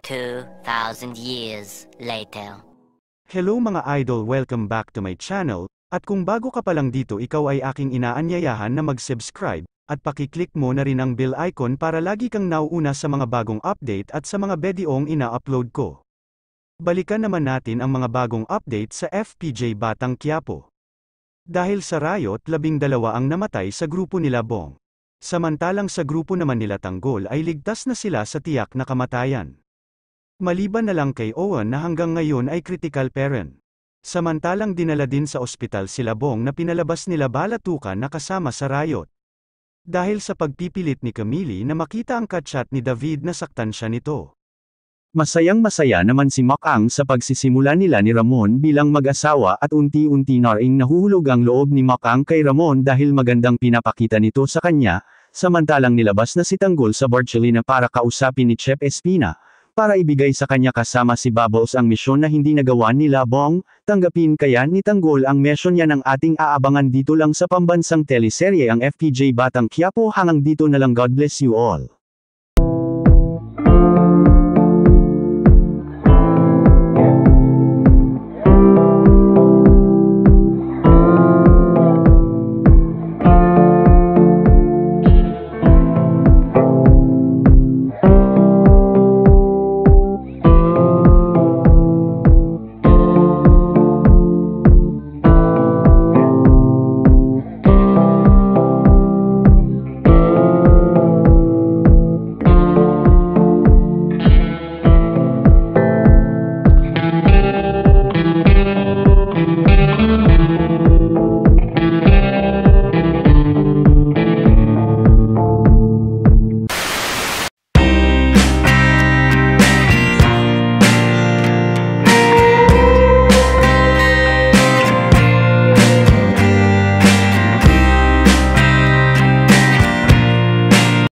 2,000 years later. Hello mga idol, welcome back to my channel, at kung bago ka pa lang dito ikaw ay aking inaanyayahan na mag-subscribe, at pakiclick mo na rin ang bell icon para lagi kang nauuna sa mga bagong update at sa mga videong ina-upload ko. Balikan naman natin ang mga bagong update sa FPJ Batang Quiapo. Dahil sa riot, 12 ang namatay sa grupo nila Bong. Samantalang sa grupo naman nila Tanggol ay ligtas na sila sa tiyak na kamatayan. Maliban na lang kay Owen na hanggang ngayon ay critical parent. Samantalang dinala din sa ospital sila Bong na pinalabas nila balatukan na kasama sa riot. Dahil sa pagpipilit ni Camille na makita ang kachat ni David na saktan siya nito. Masayang-masaya naman si Makang sa pagsisimula nila ni Ramon bilang mag-asawa at unti-unti na ring nahuhulog ang loob ni Makang kay Ramon dahil magandang pinapakita nito sa kanya, samantalang nilabas na si Tanggol sa Barcelona para kausapin ni Chef Espina, para ibigay sa kanya kasama si Bubbles ang misyon na hindi nagawa nila Bong, tanggapin kaya ni Tanggol ang misyon niya ng ating aabangan dito lang sa pambansang teleserye ang FPJ Batang Quiapo hanggang dito na lang, God bless you all.